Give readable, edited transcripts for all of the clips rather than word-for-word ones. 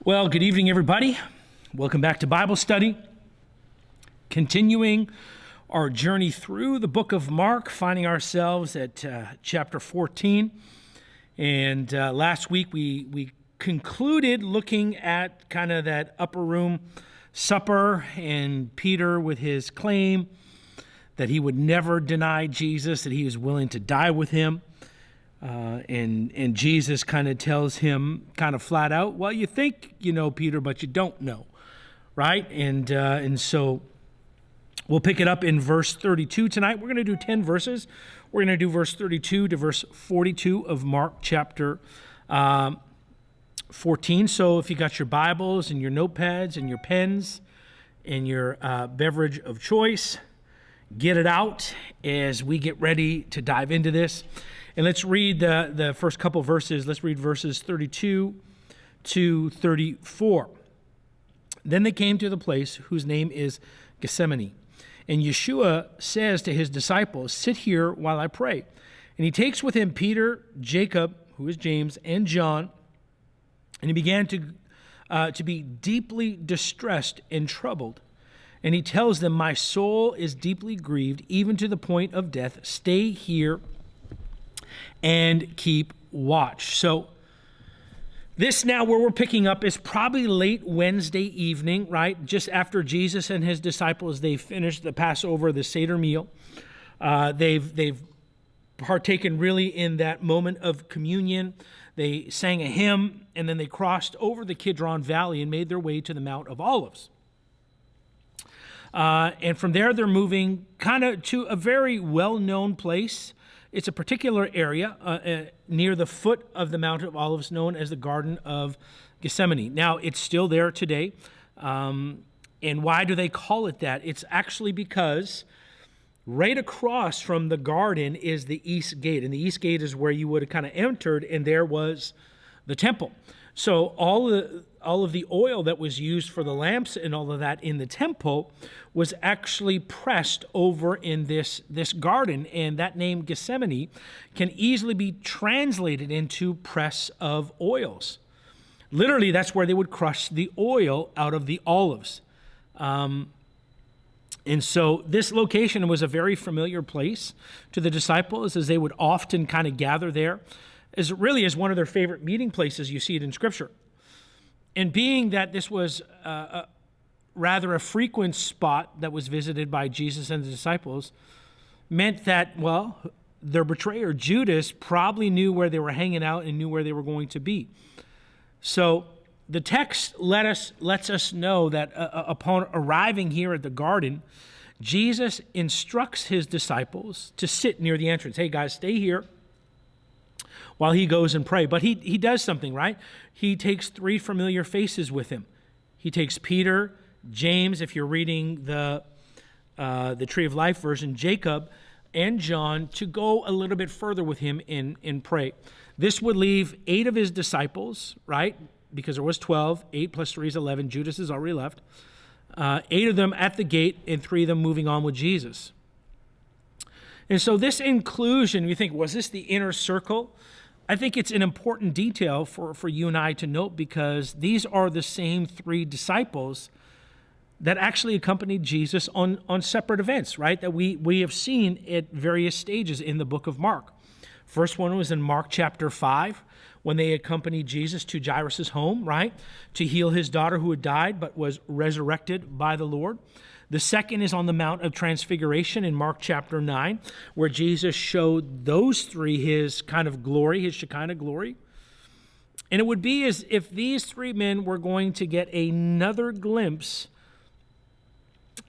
Well, good evening, everybody. Welcome back to Bible study. Continuing our journey through the book of Mark, finding ourselves at chapter 14. And last week we concluded looking at kind of that upper room supper and Peter with his claim that he would never deny Jesus, that he was willing to die with him. And Jesus kind of tells him kind of flat out, well, you think you know Peter, but you don't know, right? And so we'll pick it up in verse 32 tonight. We're going to do 10 verses. We're going to do verse 32 to verse 42 of Mark chapter 14. So if you got your Bibles and your notepads and your pens and your beverage of choice, get it out as we get ready to dive into this. And let's read the first couple verses. Let's read verses 32 to 34. Then they came to the place whose name is Gethsemane. And Yeshua says to his disciples, "Sit here while I pray." And he takes with him Peter, Jacob, who is James, and John. And he began to be deeply distressed and troubled. And he tells them, "My soul is deeply grieved, even to the point of death. Stay here and keep watch." So this now where we're picking up is probably late Wednesday evening, right? Just after Jesus and his disciples, they finished the Passover, the Seder meal. They've partaken really in that moment of communion. They sang a hymn, and then they crossed over the Kidron Valley and made their way to the Mount of Olives. And from there, they're moving kind of to a very well-known place. It's a particular area near the foot of the Mount of Olives known as the Garden of Gethsemane. Now, it's still there today. And why do they call it that? It's actually because right across from the garden is the East Gate. And the East Gate is where you would have kind of entered, and there was the temple. So all of the oil that was used for the lamps and all of that in the temple was actually pressed over in this garden. And that name Gethsemane can easily be translated into press of oils. Literally, that's where they would crush the oil out of the olives. And so this location was a very familiar place to the disciples, as they would often kind of gather there. As really as one of their favorite meeting places. You see it in Scripture. And being that this was rather a frequent spot that was visited by Jesus and the disciples, meant that, well, their betrayer, Judas, probably knew where they were hanging out and knew where they were going to be. So the text lets us know that upon arriving here at the garden, Jesus instructs his disciples to sit near the entrance. Hey, guys, stay here while he goes and pray. But he does something, right? He takes three familiar faces with him. He takes Peter, James, if you're reading the Tree of Life version, Jacob, and John to go a little bit further with him in pray. This would leave 8 of his disciples, right? Because there was 12. 8 plus 3 is 11. Judas has already left. 8 of them at the gate and 3 of them moving on with Jesus. And so this inclusion, you think, was this the inner circle? I think it's an important detail for you and I to note, because these are the same 3 disciples that actually accompanied Jesus on separate events, right? That we have seen at various stages in the book of Mark. First one was in Mark chapter 5, when they accompanied Jesus to Jairus' home, right? To heal his daughter who had died but was resurrected by the Lord. The second is on the Mount of Transfiguration in Mark chapter 9, where Jesus showed those 3 his kind of glory, his Shekinah glory. And it would be as if these 3 men were going to get another glimpse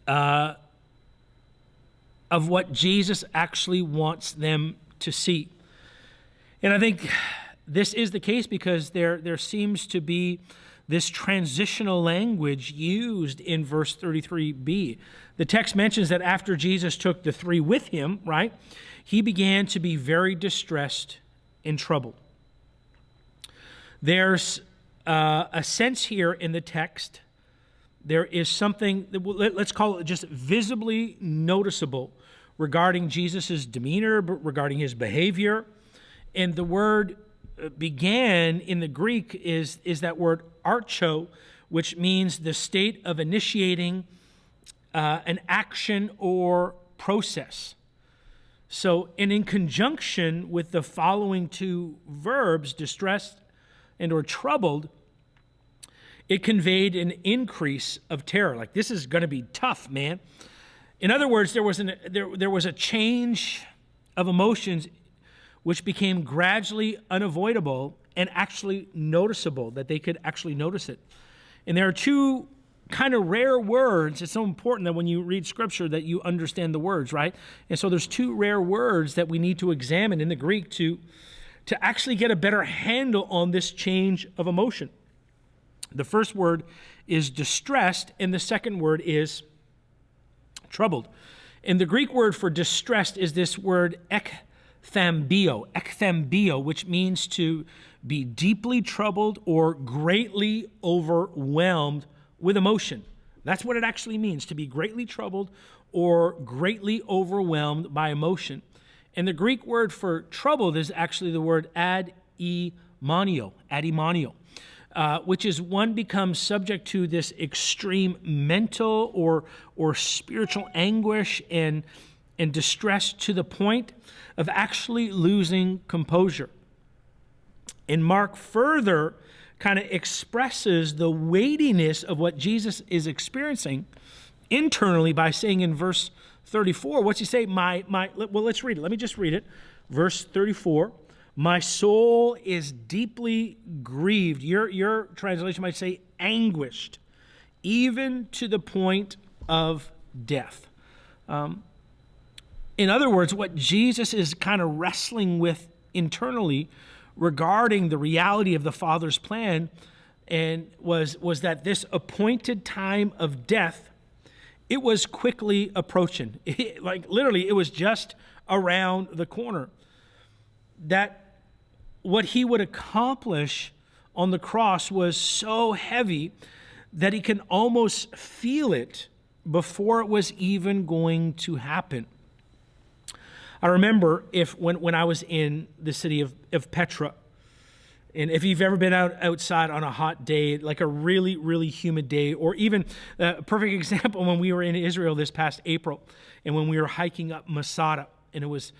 of what Jesus actually wants them to see. And I think this is the case because there seems to be this transitional language used in verse 33b. The text mentions that after Jesus took the 3 with him, right, he began to be very distressed and troubled. There's a sense here in the text. There is something, let's call it just visibly noticeable regarding Jesus' demeanor, regarding his behavior. And the word began in the Greek is that word archo, which means the state of initiating an action or process. So, and in conjunction with the following two verbs, distressed and or troubled, it conveyed an increase of terror. Like, this is going to be tough, man. In other words, there was a change of emotions which became gradually unavoidable and actually noticeable, that they could actually notice it. And there are two kind of rare words. It's so important that when you read Scripture that you understand the words, right? And so there's two rare words that we need to examine in the Greek to actually get a better handle on this change of emotion. The first word is distressed, and the second word is troubled. And the Greek word for distressed is this word ekthambio, which means to be deeply troubled or greatly overwhelmed with emotion. That's what it actually means, to be greatly troubled or greatly overwhelmed by emotion. And the Greek word for troubled is actually the word adimonio, which is one becomes subject to this extreme mental or spiritual anguish and distress to the point of actually losing composure. And Mark further kind of expresses the weightiness of what Jesus is experiencing internally by saying in verse 34, what's he say? Well, let's read it. Let me just read it. Verse 34, my soul is deeply grieved. Your translation might say anguished, even to the point of death. In other words, what Jesus is kind of wrestling with internally regarding the reality of the Father's plan and was that this appointed time of death, it was quickly approaching. Literally, it was just around the corner. That what he would accomplish on the cross was so heavy that he can almost feel it before it was even going to happen. I remember when I was in the city of Petra, and if you've ever been outside on a hot day, like a really, really humid day, or even a perfect example when we were in Israel this past April, and when we were hiking up Masada, and it was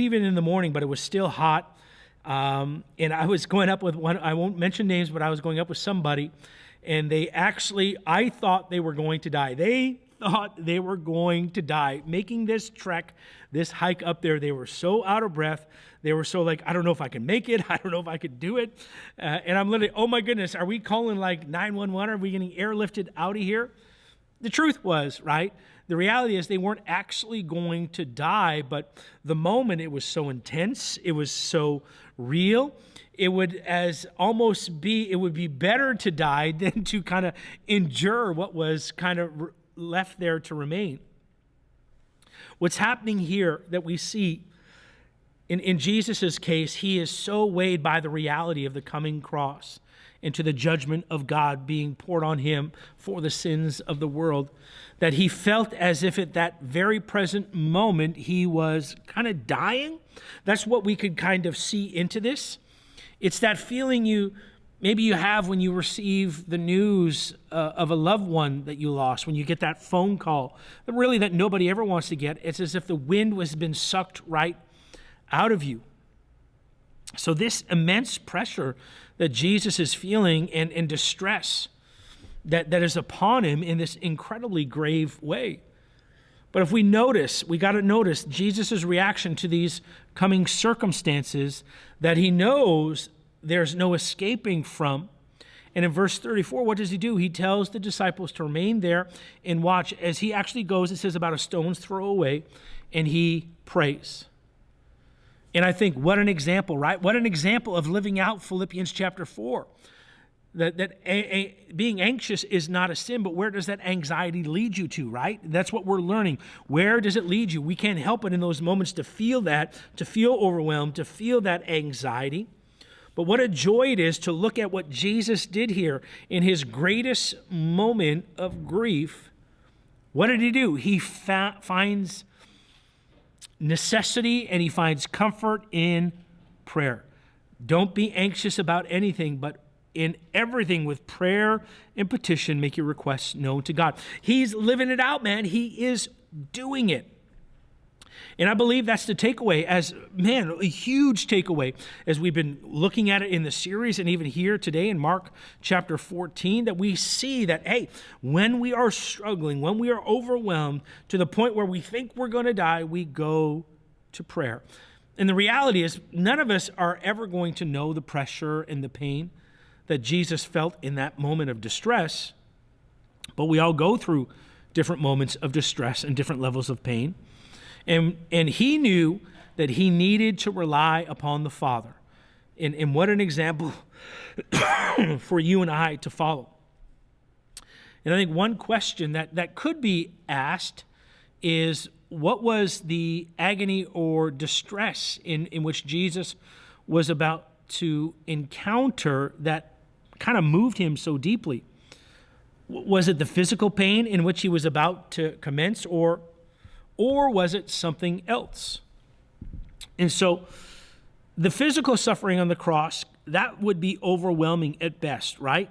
even in the morning, but it was still hot, and I was going up with one, I won't mention names, but I was going up with somebody, and I thought they were going to die. They thought they were going to die. Making this trek, this hike up there, they were so out of breath. They were so like, I don't know if I can make it. I don't know if I could do it. And I'm literally, oh my goodness, are we calling like 911? Are we getting airlifted out of here? The truth was, right? The reality is they weren't actually going to die, but the moment, it was so intense. It was so real. It would be better to die than to kind of endure what was kind of left there to remain. What's happening here that we see in Jesus' case, he is so weighed by the reality of the coming cross and to the judgment of God being poured on him for the sins of the world, that he felt as if at that very present moment he was kind of dying. That's what we could kind of see into this. It's that feeling maybe you have when you receive the news of a loved one that you lost, when you get that phone call, really that nobody ever wants to get. It's as if the wind has been sucked right out of you. So this immense pressure that Jesus is feeling and distress that is upon him in this incredibly grave way. But if we got to notice Jesus' reaction to these coming circumstances that he knows there's no escaping from. And in verse 34, what does he do? He tells the disciples to remain there and watch as he actually goes, it says about a stone's throw away, and he prays. And I think, what an example, right? What an example of living out Philippians chapter 4. That being anxious is not a sin, but where does that anxiety lead you to, right? That's what we're learning. Where does it lead you? We can't help it in those moments to feel that, to feel overwhelmed, to feel that anxiety. But what a joy it is to look at what Jesus did here in his greatest moment of grief. What did he do? He finds necessity and he finds comfort in prayer. Don't be anxious about anything, but in everything with prayer and petition, make your requests known to God. He's living it out, man. He is doing it. And I believe that's the takeaway, a huge takeaway as we've been looking at it in the series and even here today in Mark chapter 14, that we see that, hey, when we are struggling, when we are overwhelmed to the point where we think we're going to die, we go to prayer. And the reality is none of us are ever going to know the pressure and the pain that Jesus felt in that moment of distress, but we all go through different moments of distress and different levels of pain. And he knew that he needed to rely upon the Father. And what an example for you and I to follow. And I think one question that could be asked is, what was the agony or distress in which Jesus was about to encounter that kind of moved him so deeply? Was it the physical pain in which he was about to commence, or was it something else? And so the physical suffering on the cross, that would be overwhelming at best, right?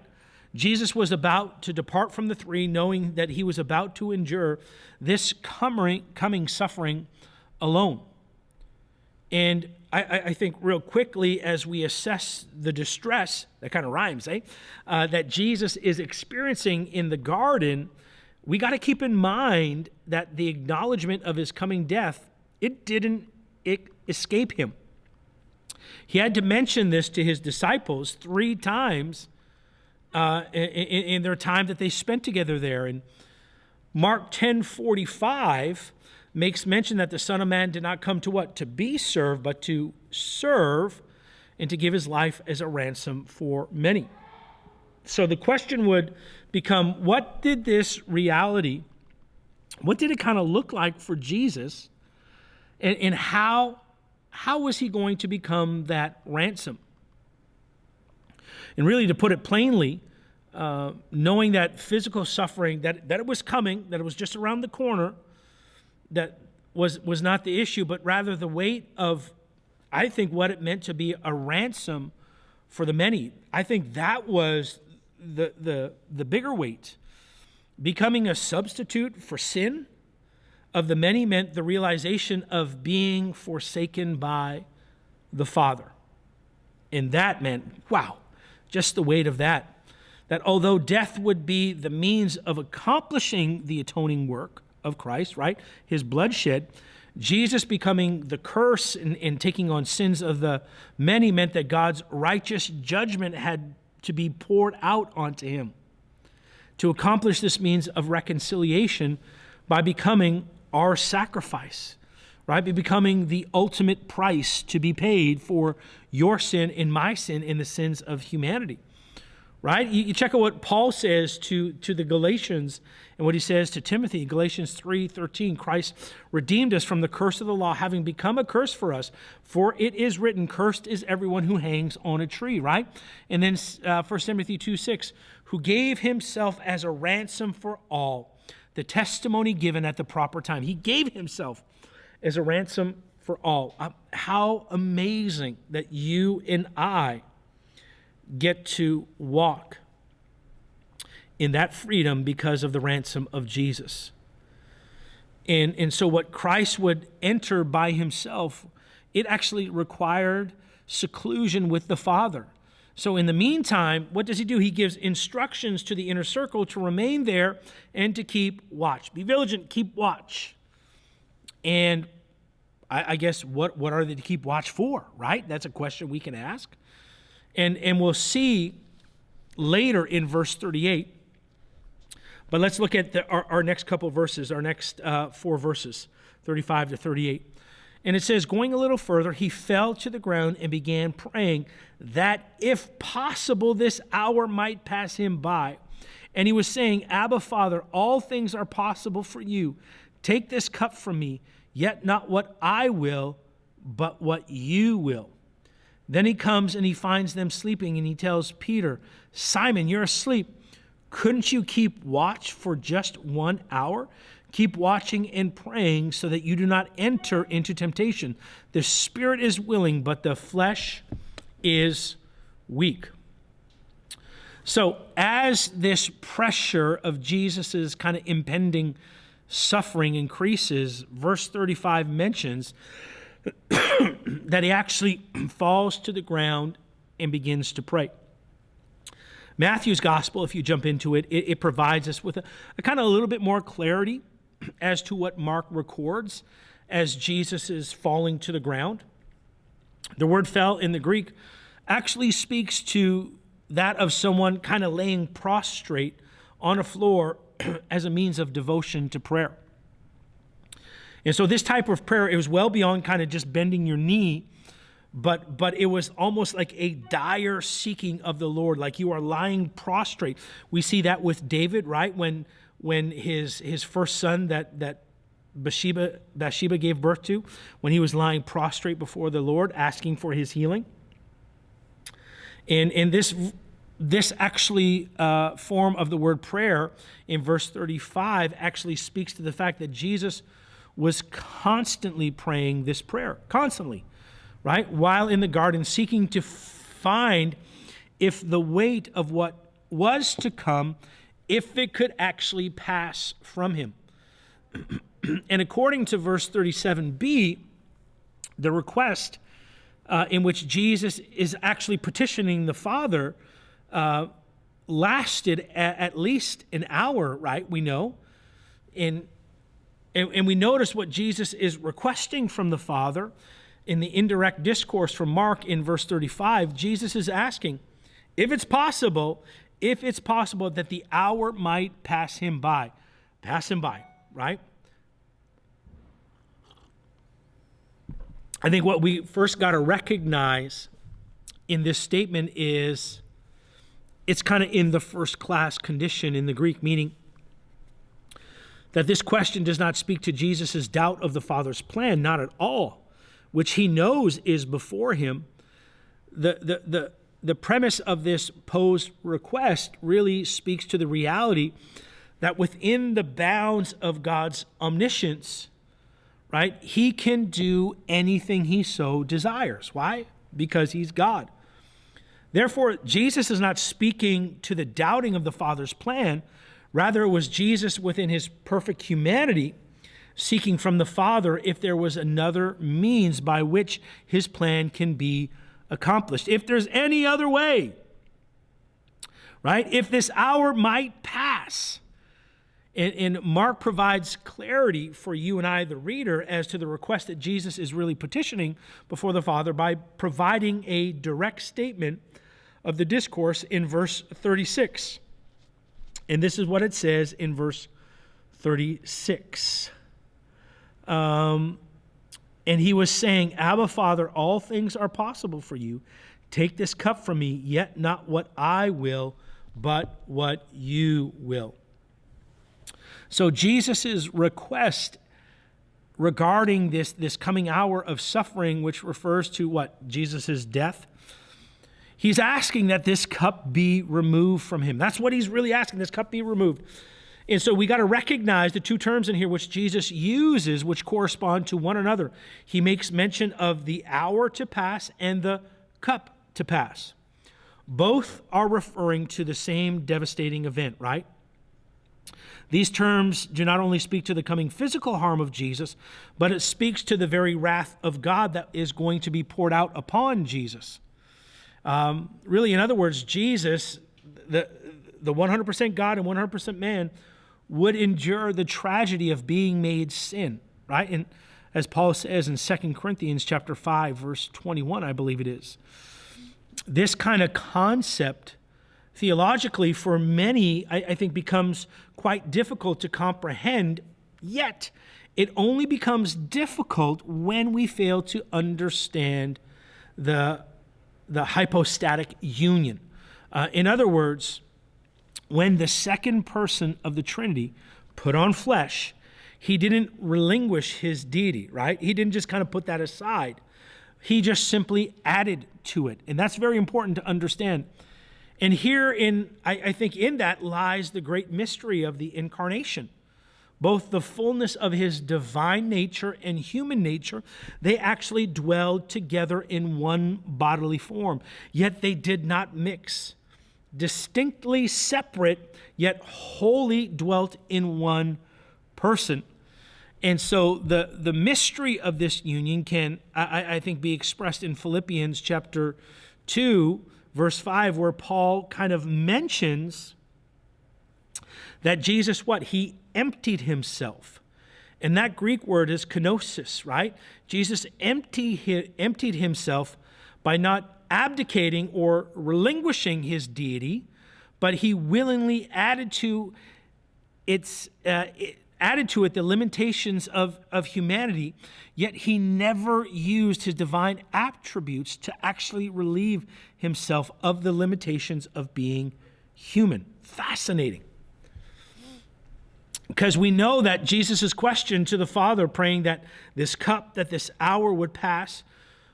Jesus was about to depart from the three, knowing that he was about to endure this coming suffering alone. And I think real quickly, as we assess the distress, that kind of rhymes, that Jesus is experiencing in the garden, we got to keep in mind that the acknowledgement of his coming death, it didn't escape him. He had to mention this to his disciples 3 times in their time that they spent together there. And Mark 10:45 makes mention that the Son of Man did not come to what? To be served, but to serve and to give his life as a ransom for many. So the question would become, what did this reality, what did it kind of look like for Jesus, and how was he going to become that ransom? And really, to put it plainly, knowing that physical suffering, that it was coming, that it was just around the corner, that was not the issue, but rather the weight of, I think, what it meant to be a ransom for the many. I think that was the bigger weight. Becoming a substitute for sin of the many meant the realization of being forsaken by the Father. And that meant, wow, just the weight of that. That although death would be the means of accomplishing the atoning work of Christ, right? His bloodshed, Jesus becoming the curse and taking on sins of the many meant that God's righteous judgment had to be poured out onto him. To accomplish this means of reconciliation by becoming our sacrifice, right? By becoming the ultimate price to be paid for your sin and my sin and the sins of humanity, right? You check out what Paul says to the Galatians and what he says to Timothy. Galatians 3:13, Christ redeemed us from the curse of the law, having become a curse for us. For it is written, cursed is everyone who hangs on a tree, right? And then 1 Timothy 2:6, who gave himself as a ransom for all, the testimony given at the proper time. He gave himself as a ransom for all. How amazing that you and I get to walk in that freedom because of the ransom of Jesus. And so what Christ would enter by himself, it actually required seclusion with the Father. So in the meantime, what does he do? He gives instructions to the inner circle to remain there and to keep watch. Be vigilant, keep watch. And I guess what are they to keep watch for, right? That's a question we can ask. And we'll see later in verse 38. But let's look at our next couple verses, our next 4 verses, 35 to 38. And it says, going a little further, he fell to the ground and began praying that if possible, this hour might pass him by. And he was saying, Abba, Father, all things are possible for you. Take this cup from me, yet not what I will, but what you will. Then he comes and he finds them sleeping, and he tells Peter, Simon, you're asleep. Couldn't you keep watch for just 1 hour? Keep watching and praying so that you do not enter into temptation. The spirit is willing, but the flesh is weak. So as this pressure of Jesus's kind of impending suffering increases, verse 35 mentions that he actually falls to the ground and begins to pray. Matthew's gospel, if you jump into it, it provides us with a kind of a little bit more clarity as to what Mark records as Jesus is falling to the ground. The word fell in the Greek actually speaks to that of someone kind of laying prostrate on a floor as a means of devotion to prayer. And so this type of prayer, it was well beyond kind of just bending your knee, but it was almost like a dire seeking of the Lord, like you are lying prostrate. We see that with David, right? When his first son that Bathsheba gave birth to, when he was lying prostrate before the Lord, asking for his healing. And this actually form of the word prayer in verse 35 actually speaks to the fact that Jesus was constantly praying this prayer, constantly, right? While in the garden, seeking to find if the weight of what was to come, if it could actually pass from him. And according to verse 37b, the request in which Jesus is actually petitioning the Father lasted at least an hour, right? We know. And we notice what Jesus is requesting from the Father in the indirect discourse from Mark in verse 35. Jesus is asking, if it's possible that the hour might pass him by, right? I think what we first got to recognize in this statement is it's kind of in the first class condition in the Greek, meaning that this question does not speak to Jesus' doubt of the Father's plan, not at all, which he knows is before him. The premise of this posed request really speaks to the reality that within the bounds of God's omniscience, right, he can do anything he so desires. Why? Because he's God. Therefore, Jesus is not speaking to the doubting of the Father's plan. Rather, it was Jesus within his perfect humanity seeking from the Father if there was another means by which his plan can be accomplished. If there's any other way, right? If this hour might pass. And Mark provides clarity for you and I, the reader, as to the request that Jesus is really petitioning before the Father by providing a direct statement of the discourse in verse 36. And this is what it says in verse 36. And he was saying, Abba, Father, all things are possible for you. Take this cup from me, yet not what I will, but what you will. So Jesus' request regarding this coming hour of suffering, which refers to what? Jesus' death. He's asking that this cup be removed from him. That's what he's really asking, this cup be removed. And so we got to recognize the two terms in here which Jesus uses, which correspond to one another. He makes mention of the hour to pass and the cup to pass. Both are referring to the same devastating event, right? These terms do not only speak to the coming physical harm of Jesus, but it speaks to the very wrath of God that is going to be poured out upon Jesus. Really, in other words, Jesus, the 100% God and 100% man, would endure the tragedy of being made sin, right? And as Paul says in 2 Corinthians chapter 5, verse 21, I believe it is. This kind of concept, theologically, for many, I think becomes quite difficult to comprehend, yet it only becomes difficult when we fail to understand the hypostatic union. In other words, when the second person of the Trinity put on flesh, he didn't relinquish his deity, right? He didn't just kind of put that aside. He just simply added to it. And that's very important to understand. And here I think in that lies the great mystery of the incarnation. both the fullness of his divine nature and human nature, they actually dwelled together in one bodily form. Yet they did not mix. Distinctly separate, yet wholly dwelt in one person. And so the mystery of this union can, I think, be expressed in Philippians chapter 2, verse 5, where Paul kind of mentions that Jesus, what? He emptied himself. And that Greek word is kenosis, right? Jesus emptied himself by not abdicating or relinquishing his deity, but he willingly added to it the limitations of humanity, yet he never used his divine attributes to actually relieve himself of the limitations of being human. Fascinating. Because we know that Jesus' question to the Father, praying that this cup, that this hour would pass,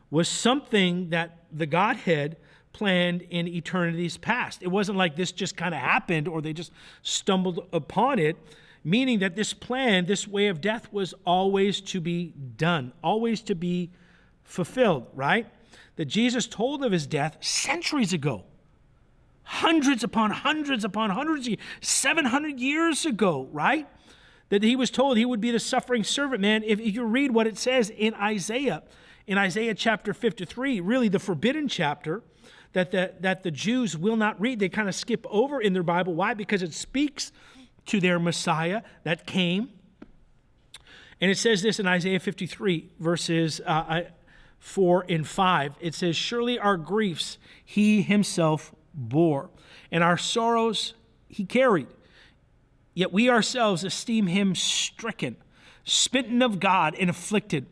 was something that the Godhead planned in eternities past. It wasn't like this just kind of happened or they just stumbled upon it, meaning that this plan, this way of death, was always to be done, always to be fulfilled, right? That Jesus told of his death centuries ago, hundreds upon hundreds upon hundreds, 700 years ago, right? That he was told he would be the suffering servant. Man, if you read what it says in Isaiah chapter 53, really the forbidden chapter that the Jews will not read, they kind of skip over in their Bible. Why? Because it speaks to their Messiah that came. And it says this in Isaiah 53, verses 4 and 5. It says, surely our griefs he himself bore, and our sorrows he carried. Yet we ourselves esteem him stricken, smitten of God, and afflicted.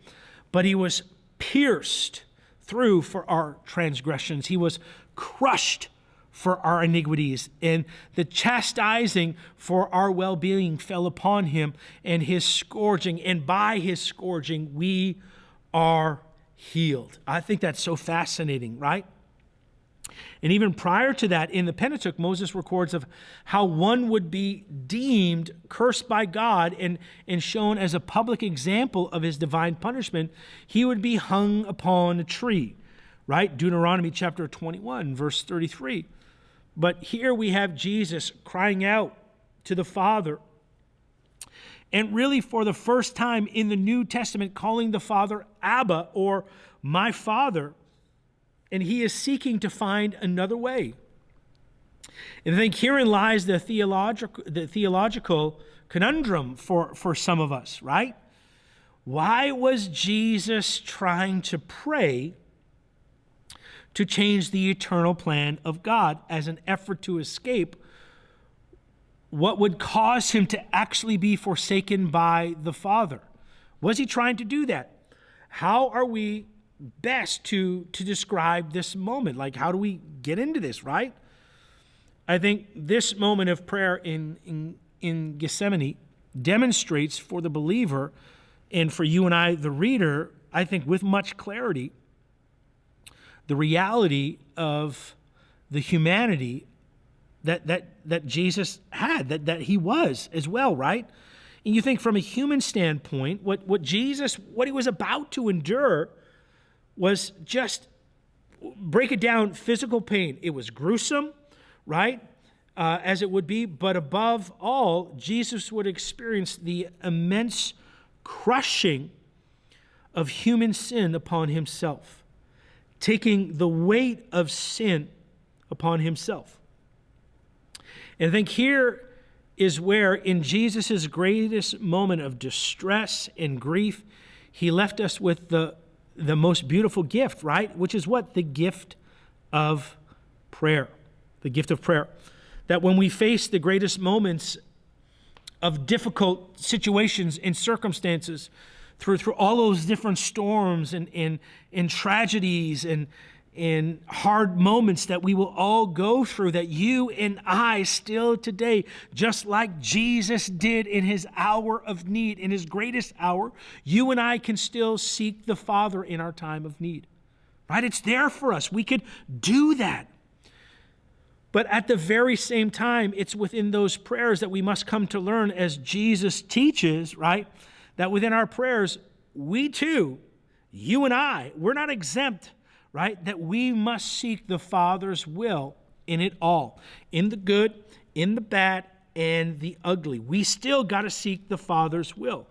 But he was pierced through for our transgressions. He was crushed for our iniquities, and the chastising for our well-being fell upon him, and his scourging, and by his scourging we are healed. I think that's so fascinating, right? And even prior to that, in the Pentateuch, Moses records of how one would be deemed cursed by God and shown as a public example of his divine punishment. He would be hung upon a tree, right? Deuteronomy chapter 21, verse 33. But here we have Jesus crying out to the Father, and really for the first time in the New Testament calling the Father Abba, or my Father. And he is seeking to find another way. And I think herein lies the theological conundrum for some of us, right? Why was Jesus trying to pray to change the eternal plan of God as an effort to escape what would cause him to actually be forsaken by the Father? Was he trying to do that? How are we best to describe this moment? Like, how do we get into this, right? I think this moment of prayer in Gethsemane demonstrates for the believer and for you and I, the reader, I think with much clarity, the reality of the humanity that Jesus had, that he was as well, right? And you think from a human standpoint, what he was about to endure was just, break it down, physical pain. It was gruesome, right? As it would be, but above all, Jesus would experience the immense crushing of human sin upon himself, taking the weight of sin upon himself. And I think here is where, in Jesus' greatest moment of distress and grief, he left us with the most beautiful gift, right? Which is what? The gift of prayer. The gift of prayer. That when we face the greatest moments of difficult situations and circumstances, through all those different storms and tragedies and hard moments that we will all go through, that you and I still today, just like Jesus did in his hour of need, in his greatest hour, you and I can still seek the Father in our time of need, right? It's there for us. We could do that. But at the very same time, it's within those prayers that we must come to learn, as Jesus teaches, right? That within our prayers, we too, you and I, we're not exempt, right? That we must seek the Father's will in it all, in the good, in the bad, and the ugly. We still got to seek the Father's will.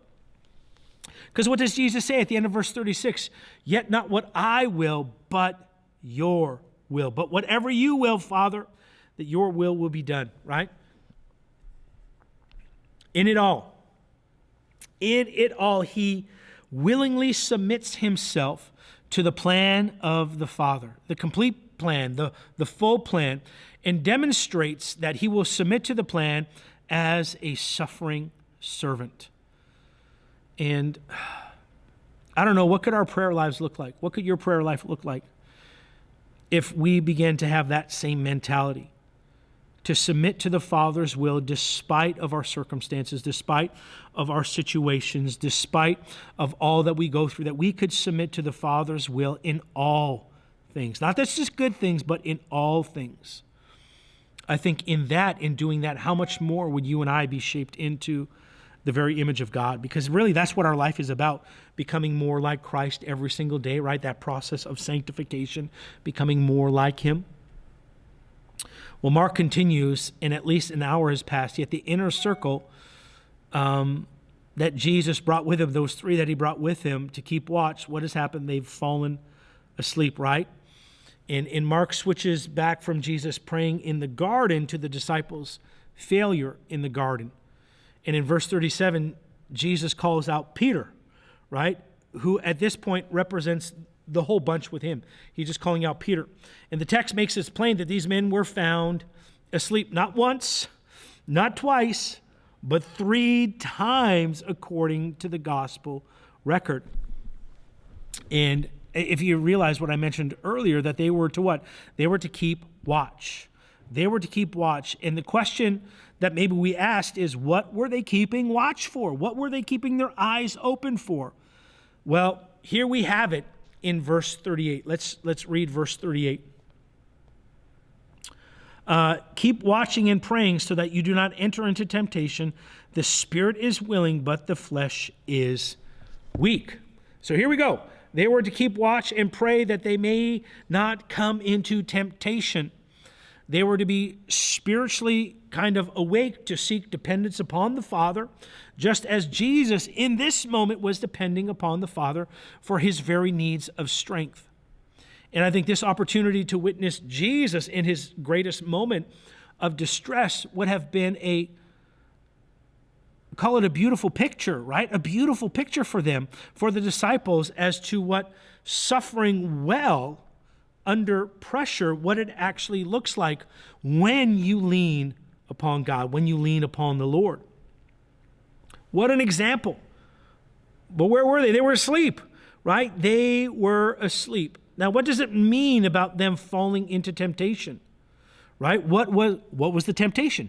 Because what does Jesus say at the end of verse 36? Yet not what I will, but your will. But whatever you will, Father, that your will be done, right? In it all, he willingly submits himself to the plan of the Father, the complete plan, the full plan, and demonstrates that he will submit to the plan as a suffering servant. And I don't know, what could our prayer lives look like? What could your prayer life look like if we began to have that same mentality? To submit to the Father's will despite of our circumstances, despite of our situations, despite of all that we go through, that we could submit to the Father's will in all things. Not that's just good things, but in all things. I think in doing that, how much more would you and I be shaped into the very image of God? Because really that's what our life is about, becoming more like Christ every single day, right? That process of sanctification, becoming more like him. Well, Mark continues, and at least an hour has passed, yet the inner circle that Jesus brought with him, those three that he brought with him to keep watch, what has happened? They've fallen asleep, right? And Mark switches back from Jesus praying in the garden to the disciples' failure in the garden. And in verse 37, Jesus calls out Peter, right? Who at this point represents the whole bunch with him. He's just calling out Peter. And the text makes it plain that these men were found asleep, not once, not twice, but 3 times according to the gospel record. And if you realize what I mentioned earlier, that they were to what? They were to keep watch. They were to keep watch. And the question that maybe we asked is, what were they keeping watch for? What were they keeping their eyes open for? Well, here we have it in verse 38. Let's read verse 38. Keep watching and praying so that you do not enter into temptation. The spirit is willing, but the flesh is weak. So here we go. They were to keep watch and pray that they may not come into temptation. They were to be spiritually kind of awake to seek dependence upon the Father, just as Jesus in this moment was depending upon the Father for his very needs of strength. And I think this opportunity to witness Jesus in his greatest moment of distress would have been call it a beautiful picture, right? A beautiful picture for them, for the disciples, as to what suffering well under pressure, what it actually looks like when you lean upon God, when you lean upon the Lord. What an example. But where were they? They were asleep, right? They were asleep. Now, what does it mean about them falling into temptation, right? What was the temptation?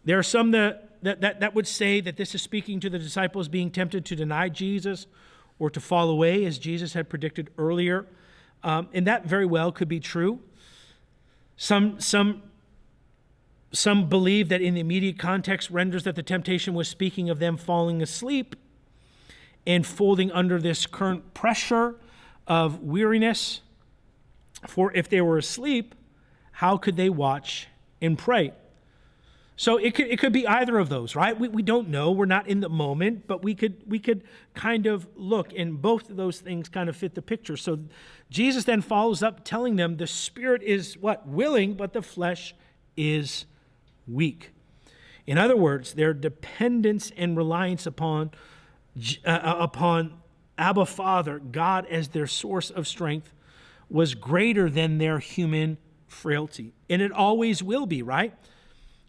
There are some that would say that this is speaking to the disciples being tempted to deny Jesus or to fall away, as Jesus had predicted earlier. And that very well could be true. Some believe that in the immediate context renders that the temptation was speaking of them falling asleep and folding under this current pressure of weariness. For if they were asleep, how could they watch and pray? So it could be either of those, right? We don't know. We're not in the moment, but we could kind of look, and both of those things kind of fit the picture. So Jesus then follows up telling them the spirit is what? Willing, but the flesh is weak. In other words, their dependence and reliance upon Abba Father, God as their source of strength, was greater than their human frailty. And it always will be, right?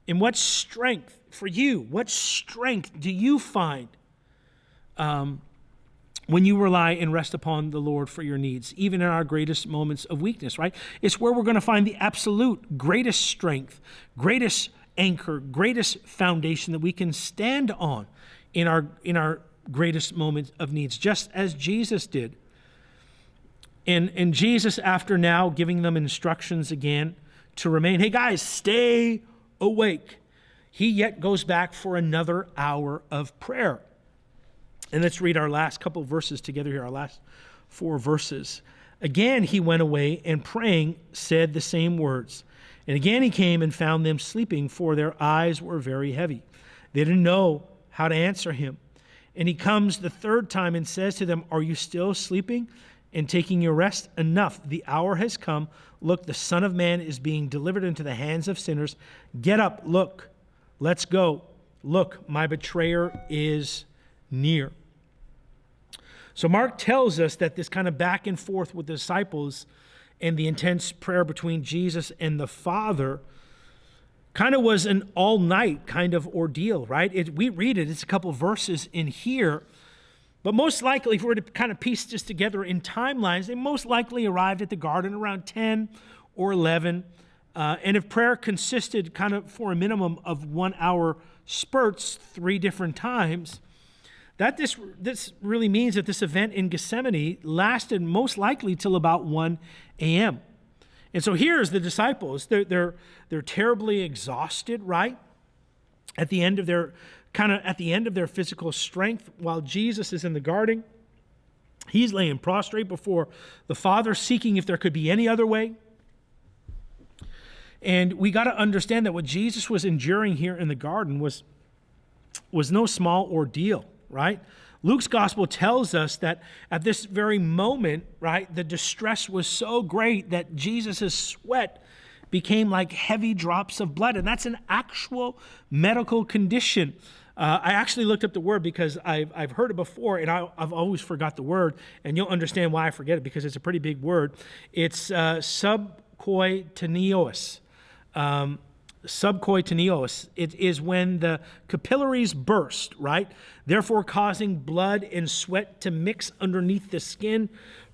And what strength for you, what strength do you find when you rely and rest upon the Lord for your needs, even in our greatest moments of weakness, right? It's where we're going to find the absolute greatest strength, greatest anchor, greatest foundation that we can stand on in our greatest moments of needs, just as Jesus did. And Jesus, after now giving them instructions again to remain. Hey guys, stay awake. He yet goes back for another hour of prayer. And let's read our last couple verses together here, our last 4 verses. Again, he went away and praying said the same words. And again he came and found them sleeping, for their eyes were very heavy. They didn't know how to answer him. And he comes the 3rd time and says to them, are you still sleeping and taking your rest? Enough, the hour has come. Look, the Son of Man is being delivered into the hands of sinners. Get up, look, let's go. Look, my betrayer is near. So Mark tells us that this kind of back and forth with the disciples and the intense prayer between Jesus and the Father kind of was an all-night kind of ordeal, right? We read it, it's a couple verses in here, but most likely, if we were to kind of piece this together in timelines, they most likely arrived at the garden around 10 or 11, and if prayer consisted kind of for a minimum of 1 hour spurts 3 different times, that this really means that this event in Gethsemane lasted most likely till about 1 a.m. And so here's the disciples. They're terribly exhausted, right? At the end of their physical strength, while Jesus is in the garden, he's laying prostrate before the Father, seeking if there could be any other way. And we got to understand that what Jesus was enduring here in the garden was no small ordeal, right? Luke's gospel tells us that at this very moment, right, the distress was so great that Jesus' sweat became like heavy drops of blood. And that's an actual medical condition. I actually looked up the word because I've heard it before, and I've always forgot the word, and you'll understand why I forget it, because it's a pretty big word. It's subcoitaneios. Subcoitaneios. It is when the capillaries burst, right? Therefore causing blood and sweat to mix underneath the skin,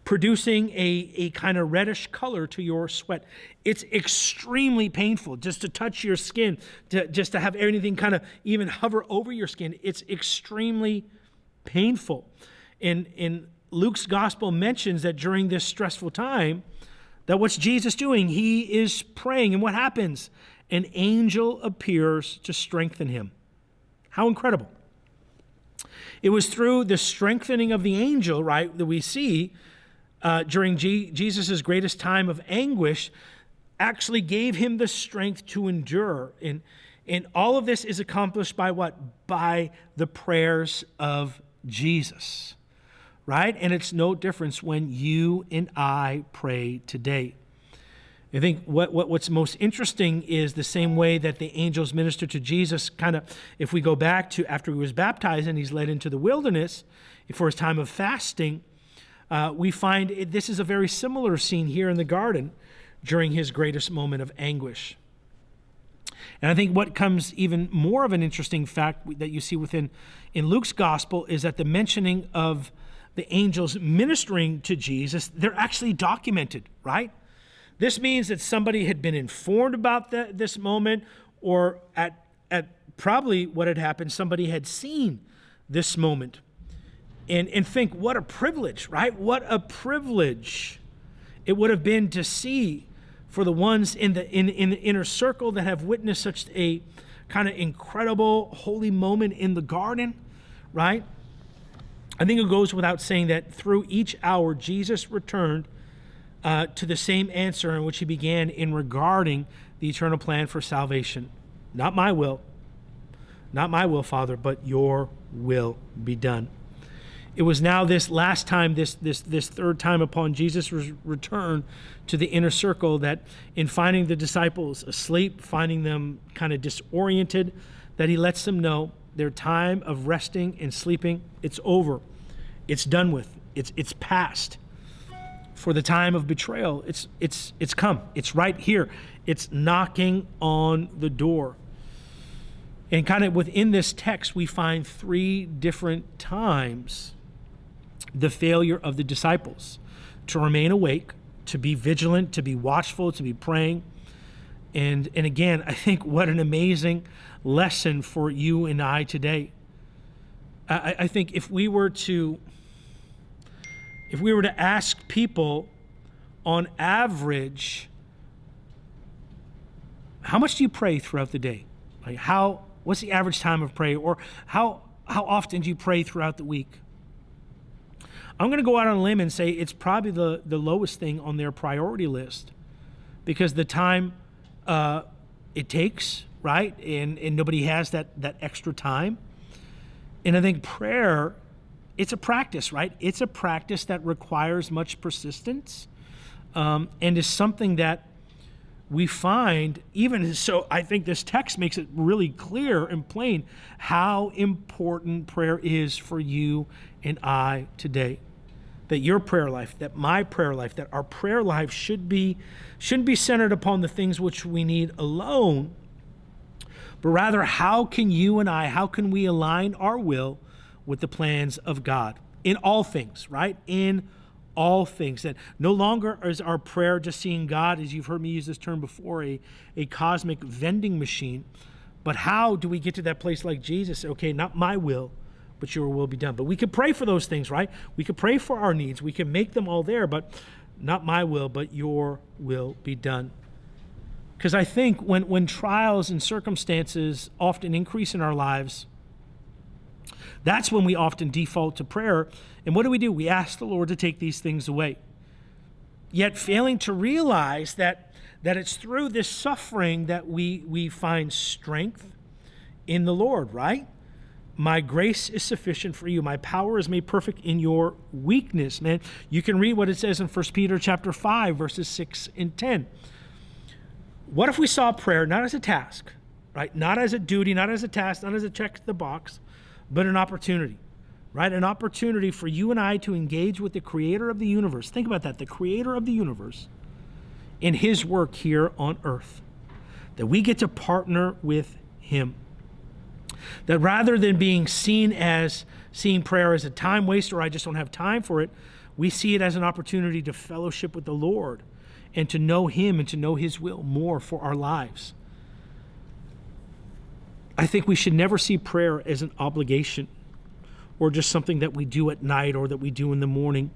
producing a kind of reddish color to your sweat. It's extremely painful just to touch your skin, just to have anything kind of even hover over your skin. It's extremely painful. And Luke's gospel mentions that during this stressful time, that what's Jesus doing? He is praying. And what happens? An angel appears to strengthen him. How incredible. It was through the strengthening of the angel, right, that we see during Jesus' greatest time of anguish, actually gave him the strength to endure. And all of this is accomplished by what? By the prayers of Jesus, right? And it's no difference when you and I pray today. I think what's most interesting is the same way that the angels ministered to Jesus, kind of, if we go back to after he was baptized and he's led into the wilderness for his time of fasting, we find this is a very similar scene here in the garden during his greatest moment of anguish. And I think what comes even more of an interesting fact that you see in Luke's gospel is that the mentioning of the angels ministering to Jesus, they're actually documented, right? This means that somebody had been informed about this moment, or at probably what had happened, somebody had seen this moment. And think, what a privilege, right? What a privilege it would have been to see for the ones in the inner circle that have witnessed such a kind of incredible holy moment in the garden, right? I think it goes without saying that through each hour, Jesus returned to the same answer in which he began in regarding the eternal plan for salvation. Not my will, Father, but your will be done. It was now this last time, this 3rd time upon Jesus' return to the inner circle, that in finding the disciples asleep, finding them kind of disoriented, that he lets them know their time of resting and sleeping, it's over. It's done with. It's past. For the time of betrayal, it's come. It's right here. It's knocking on the door. And kind of within this text, we find 3 different times the failure of the disciples to remain awake, to be vigilant, to be watchful, to be praying. And again, I think what an amazing lesson for you and I today. I think if we were to ask people on average how much do you pray throughout the day? Like what's the average time of prayer? Or how often do you pray throughout the week? I'm going to go out on a limb and say it's probably the lowest thing on their priority list, because the time it takes, right? And nobody has that extra time. And I think prayer, it's a practice, right? It's a practice that requires much persistence, and is something that we find, even so, I think this text makes it really clear and plain how important prayer is for you and I today. That your prayer life, that my prayer life, that our prayer life shouldn't be centered upon the things which we need alone, but rather how can we align our will with the plans of God in all things, right? In all things. That no longer is our prayer just seeing God, as you've heard me use this term before, a cosmic vending machine, but how do we get to that place like Jesus? Okay, not my will, but your will be done. But we could pray for those things, right? We could pray for our needs. We can make them all there, but not my will, but your will be done. Because I think when trials and circumstances often increase in our lives, that's when we often default to prayer. And what do? We ask the Lord to take these things away. Yet failing to realize that it's through this suffering that we find strength in the Lord, right? My grace is sufficient for you. My power is made perfect in your weakness, man. You can read what it says in 1 Peter chapter 5, verses 6 and 10. What if we saw prayer not as a task, right? Not as a duty, not as a task, not as a check the box, but an opportunity, right? An opportunity for you and I to engage with the creator of the universe. Think about that, the creator of the universe in his work here on earth. That we get to partner with him. That rather than seeing prayer as a time waster, or I just don't have time for it, we see it as an opportunity to fellowship with the Lord and to know him and to know his will more for our lives. I think we should never see prayer as an obligation or just something that we do at night or that we do in the morning,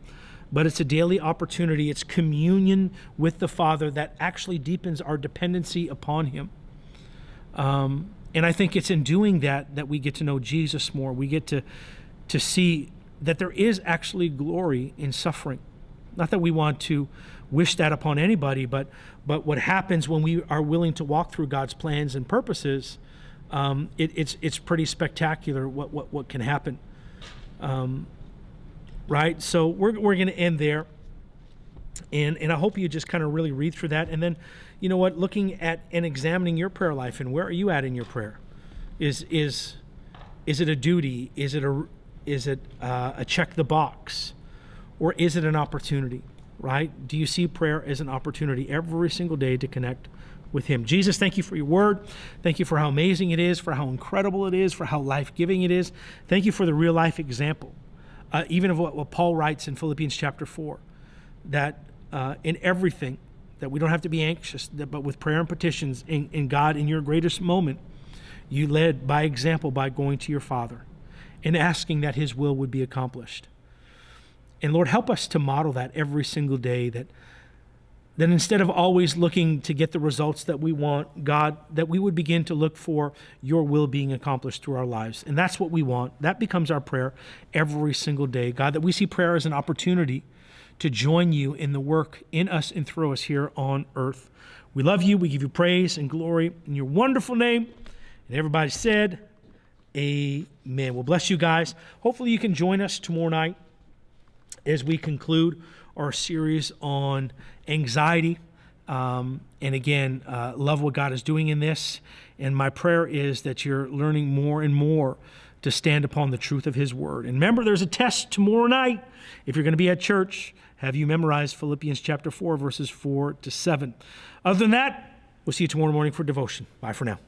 but it's a daily opportunity. It's communion with the Father that actually deepens our dependency upon him. And I think it's in doing that we get to know Jesus more. We get to see that there is actually glory in suffering. Not that we want to wish that upon anybody, but what happens when we are willing to walk through God's plans and purposes, it's pretty spectacular what can happen. Right? So we're going to end there. And I hope you just kind of really read through that. And then, you know what, looking at and examining your prayer life, and where are you at in your prayer? Is it a duty? Is it a check the box? Or is it an opportunity, right? Do you see prayer as an opportunity every single day to connect with him? Jesus, thank you for your word. Thank you for how amazing it is, for how incredible it is, for how life-giving it is. Thank you for the real life example, even of what Paul writes in Philippians chapter 4, that in everything, that we don't have to be anxious, but with prayer and petitions in God, in your greatest moment, you led by example by going to your Father and asking that his will would be accomplished. And Lord, help us to model that every single day, that instead of always looking to get the results that we want, God, that we would begin to look for your will being accomplished through our lives. And that's what we want. That becomes our prayer every single day. God, that we see prayer as an opportunity to join you in the work in us and through us here on earth. We love you. We give you praise and glory in your wonderful name. And everybody said, amen. Well, bless you guys. Hopefully you can join us tomorrow night as we conclude our series on anxiety. And again, love what God is doing in this. And my prayer is that you're learning more and more to stand upon the truth of his word. And remember, there's a test tomorrow night. If you're going to be at church, have you memorized Philippians chapter 4, verses 4 to 7. Other than that, we'll see you tomorrow morning for devotion. Bye for now.